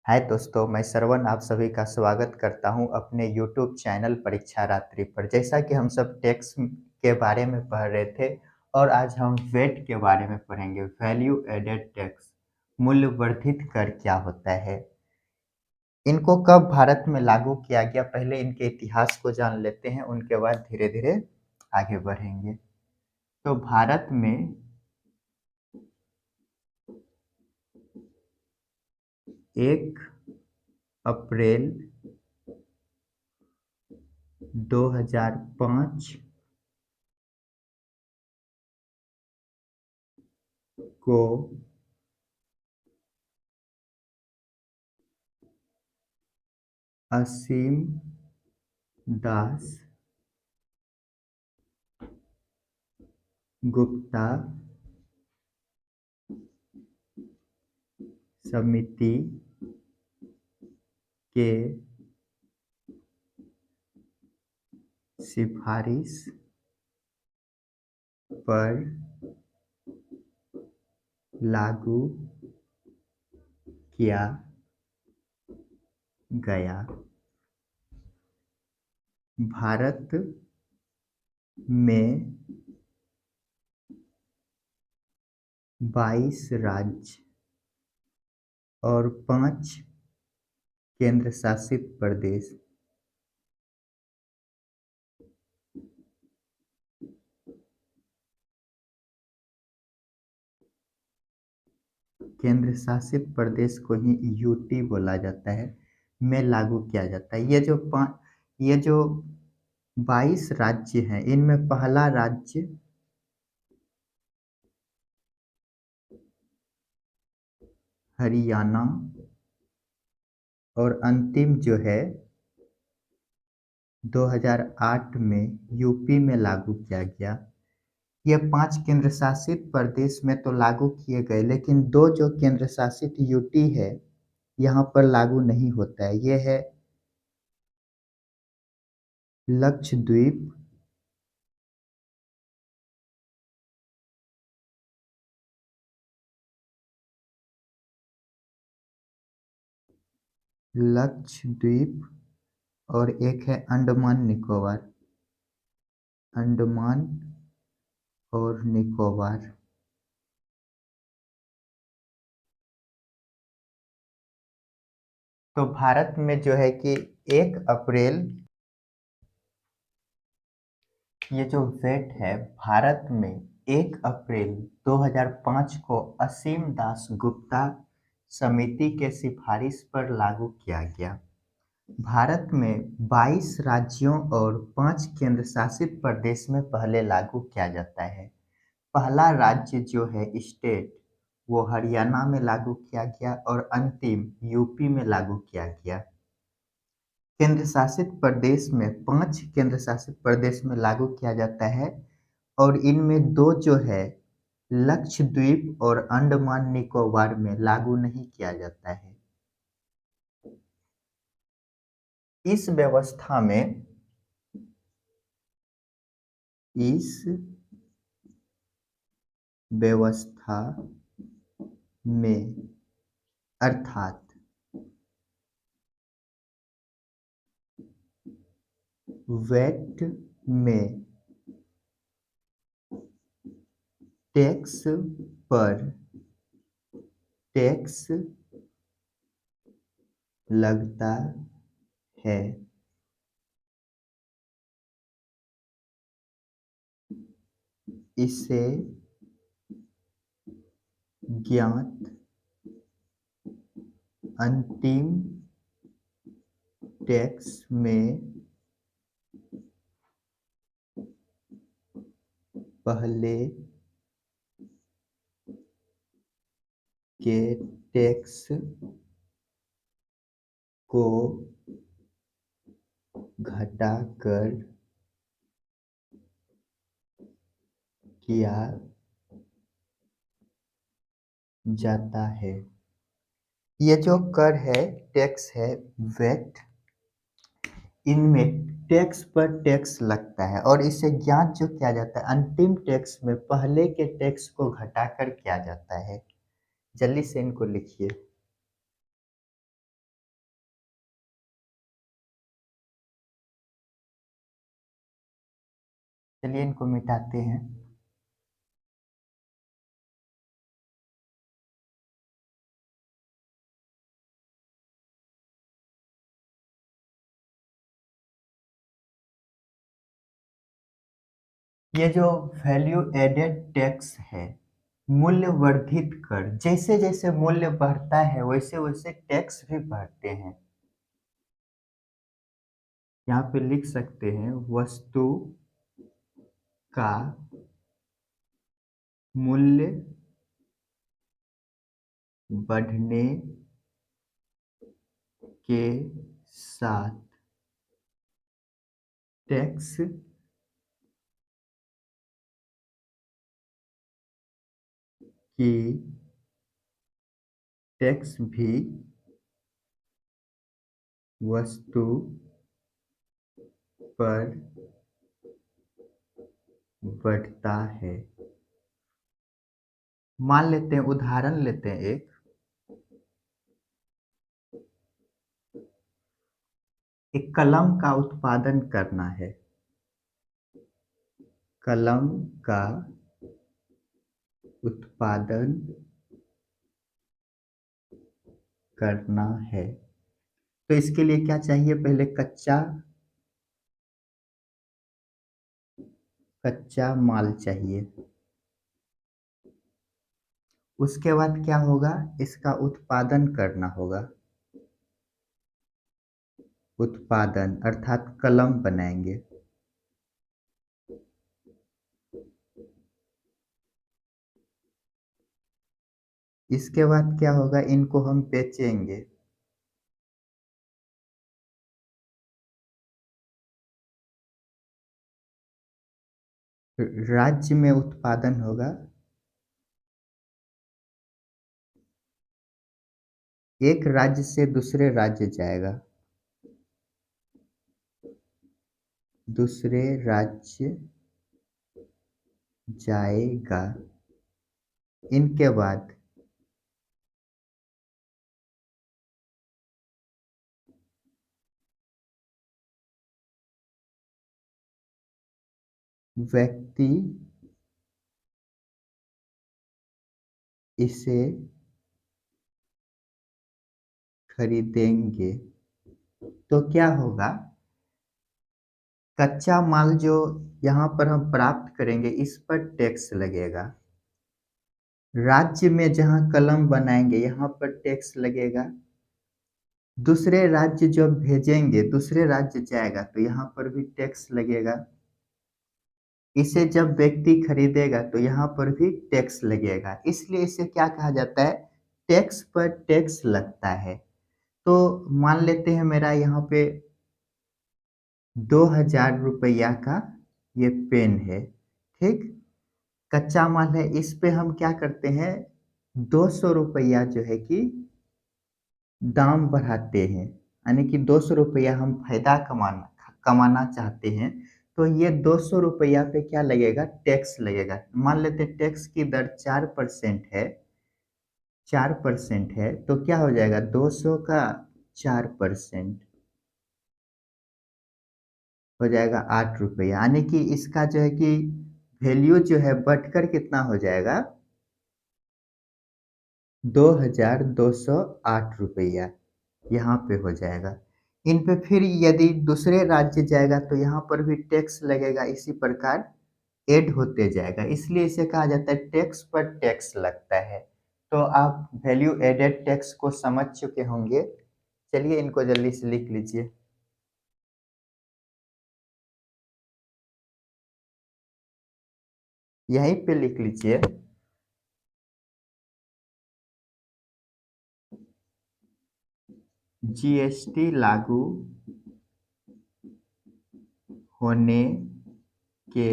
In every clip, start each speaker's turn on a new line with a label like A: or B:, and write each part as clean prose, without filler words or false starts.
A: हाय दोस्तों, मैं श्रवण आप सभी का स्वागत करता हूं अपने यूट्यूब चैनल परीक्षा रात्रि पर। जैसा कि हम सब टैक्स के बारे में पढ़ रहे थे और आज हम वेट के बारे में पढ़ेंगे। वैल्यू एडेड टैक्स, मूल्य वर्धित कर क्या होता है, इनको कब भारत में लागू किया गया, पहले इनके इतिहास को जान लेते हैं, उनके बाद धीरे धीरे आगे बढ़ेंगे। तो भारत में 1 अप्रैल 2005 को असीम दास गुप्ता समिति के सिफारिश पर लागू किया गया। भारत में 22 राज्य और 5 केंद्र शासित प्रदेश केंद्र शासित प्रदेश को ही यूटी बोला जाता है, में लागू किया जाता है। ये जो 22 राज्य हैं, इनमें पहला राज्य हरियाणा और अंतिम जो है 2008 में यूपी में लागू किया गया। ये 5 केंद्र शासित प्रदेश में तो लागू किए गए, लेकिन 2 जो केंद्र शासित यूटी है यहाँ पर लागू नहीं होता है। ये है लक्षद्वीप लक्षद्वीप और एक है अंडमान निकोबार, अंडमान और निकोबार। तो भारत में जो है कि 1 अप्रैल, ये जो वेट है भारत में 1 अप्रैल 2005 को असीम दास गुप्ता समिति के सिफारिश पर लागू किया गया। भारत में 22 राज्यों और 5 केंद्र शासित प्रदेश में पहले लागू किया जाता है। पहला राज्य जो है स्टेट, वो हरियाणा में लागू किया गया और अंतिम यूपी में लागू किया गया। केंद्र शासित प्रदेश में 5 केंद्र शासित प्रदेश में लागू किया जाता है और इनमें 2 जो है लक्षद्वीप और अंडमान निकोबार में लागू नहीं किया जाता है। इस व्यवस्था में अर्थात वेट में टैक्स पर टैक्स लगता है। इसे ज्ञात अंतिम टैक्स में पहले के टैक्स को घटाकर किया जाता है। ये जो कर है, टैक्स है, वेट, इनमें टैक्स पर टैक्स लगता है और इसे ज्ञात जो किया जाता है अंतिम टैक्स में पहले के टैक्स को घटाकर किया जाता है। जल्दी से इनको लिखिए। चलिए इनको मिटाते हैं। ये जो वैल्यू एडेड टैक्स है, मूल्य वर्धित कर, जैसे जैसे मूल्य बढ़ता है वैसे वैसे टैक्स भी बढ़ते हैं। यहाँ पे लिख सकते हैं वस्तु का मूल्य बढ़ने के साथ टैक्स की टैक्स भी वस्तु पर बढ़ता है। मान लेते हैं, उदाहरण लेते हैं एक कलम का उत्पादन करना है। कलम का उत्पादन करना है तो इसके लिए क्या चाहिए? पहले कच्चा माल चाहिए। उसके बाद क्या होगा? इसका उत्पादन करना होगा। उत्पादन अर्थात कलम बनाएंगे। इसके बाद क्या होगा? इनको हम बेचेंगे। राज्य में उत्पादन होगा। एक राज्य से दूसरे राज्य जाएगा। दूसरे राज्य जाएगा। इनके बाद व्यक्ति इसे खरीदेंगे। तो क्या होगा? कच्चा माल जो यहाँ पर हम प्राप्त करेंगे इस पर टैक्स लगेगा। राज्य में जहाँ कलम बनाएंगे यहाँ पर टैक्स लगेगा। दूसरे राज्य जब भेजेंगे, दूसरे राज्य जाएगा तो यहाँ पर भी टैक्स लगेगा। इसे जब व्यक्ति खरीदेगा तो यहाँ पर भी टैक्स लगेगा। इसलिए इसे क्या कहा जाता है? टैक्स पर टैक्स लगता है। तो मान लेते हैं मेरा यहाँ पे 2000 रुपया का ये पेन है, ठीक। कच्चा माल है, इस पे हम क्या करते हैं? 200 रुपया जो है कि दाम बढ़ाते हैं, यानी कि 200 रुपया हम फायदा कमाना कमाना चाहते हैं। तो ये 200 रुपया पे क्या लगेगा? टैक्स लगेगा। मान लेते हैं टैक्स की दर 4% है। 4% है तो क्या हो जाएगा? 200 का 4% हो जाएगा 8 रुपया। यानी कि इसका जो है कि वैल्यू जो है बढ़कर कितना हो जाएगा? 2208 रुपया यहाँ पे हो जाएगा। इन पे फिर यदि दूसरे राज्य जाएगा तो यहाँ पर भी टैक्स लगेगा, इसी प्रकार ऐड होते जाएगा। इसलिए इसे कहा जाता है टैक्स पर टैक्स लगता है। तो आप वैल्यू एडेड टैक्स को समझ चुके होंगे। चलिए इनको जल्दी से लिख लीजिए। यहीं पे लिख लीजिए। जीएसटी लागू होने के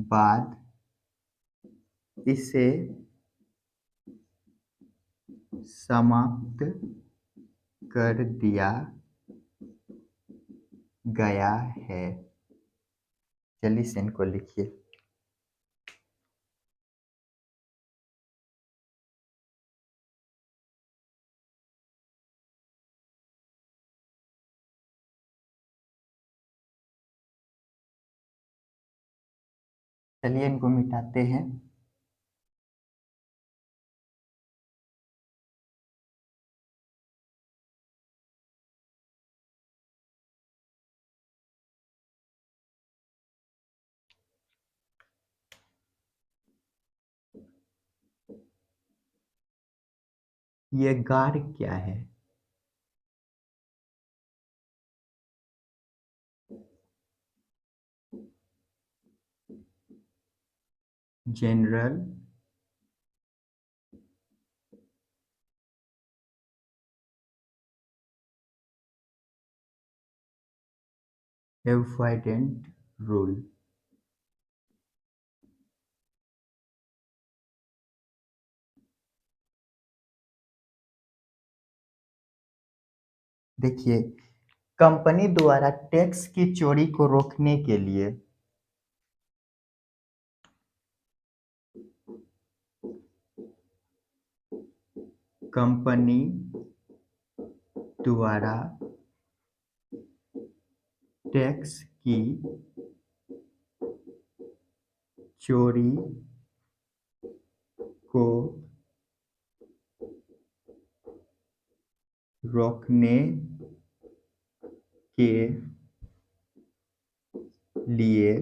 A: बाद इसे समाप्त कर दिया गया है। जल्दी से इनको लिखिए। चलिए इनको मिटाते हैं। ये गार क्या है? General avoidant rule. देखिए, कंपनी द्वारा टैक्स की चोरी को रोकने के लिए कंपनी द्वारा टैक्स की चोरी को रोकने के लिए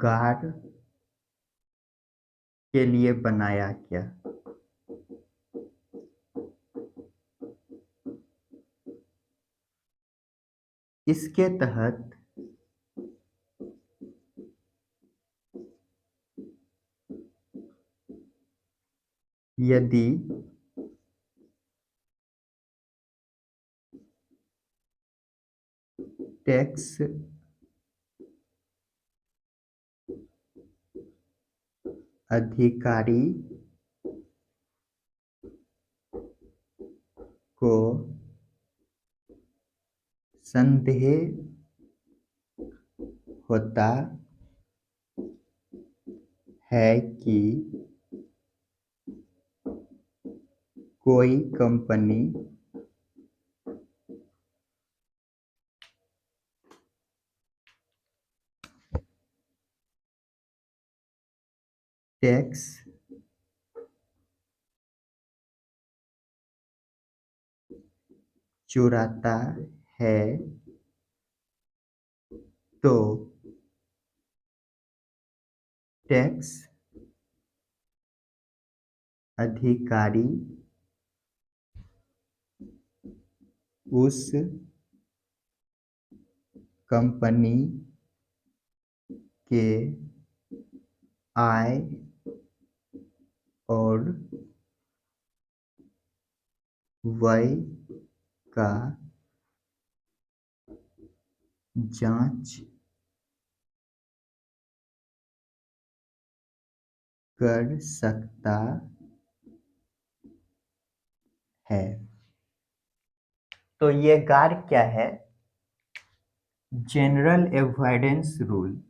A: गार्ड के लिए बनाया गया। इसके तहत यदि टैक्स अधिकारी को संदेह होता है कि कोई कंपनी टैक्स चुराता है तो टैक्स अधिकारी उस कंपनी के आय और व्यय का जांच कर सकता है। तो ये गार क्या है? General avoidance rule.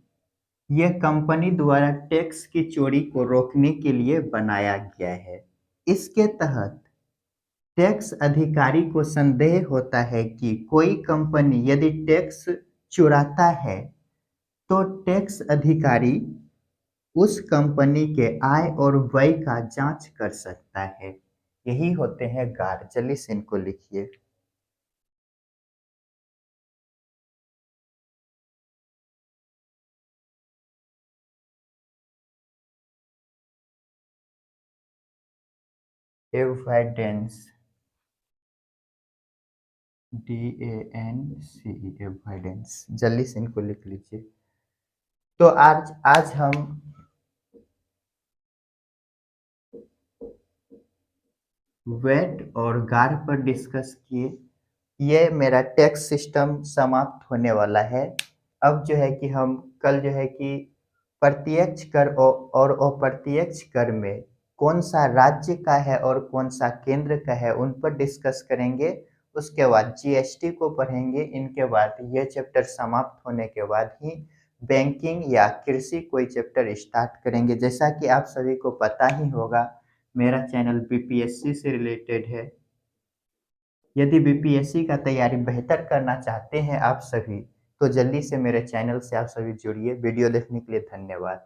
A: यह कंपनी द्वारा टैक्स की चोरी को रोकने के लिए बनाया गया है। इसके तहत टैक्स अधिकारी को संदेह होता है कि कोई कंपनी यदि टैक्स चुराता है तो टैक्स अधिकारी उस कंपनी के आय और व्यय का जांच कर सकता है। यही होते हैं गार। चलिए इनको लिखिए। Evidence, DANCE, evidence. जल्दी से इनको लिख लीजिए। तो आज हम वेट और गार पर डिस्कस किए। ये मेरा टैक्स सिस्टम समाप्त होने वाला है। अब जो है कि हम कल जो है कि प्रत्यक्ष कर और अप्रत्यक्ष कर में कौन सा राज्य का है और कौन सा केंद्र का है उन पर डिस्कस करेंगे। उसके बाद जीएसटी को पढ़ेंगे। इनके बाद यह चैप्टर समाप्त होने के बाद ही बैंकिंग या कृषि कोई चैप्टर स्टार्ट करेंगे। जैसा कि आप सभी को पता ही होगा, मेरा चैनल बीपीएससी से रिलेटेड है। यदि बीपीएससी का तैयारी बेहतर करना चाहते हैं आप सभी, तो जल्दी से मेरे चैनल से आप सभी जुड़िए। वीडियो देखने के लिए धन्यवाद।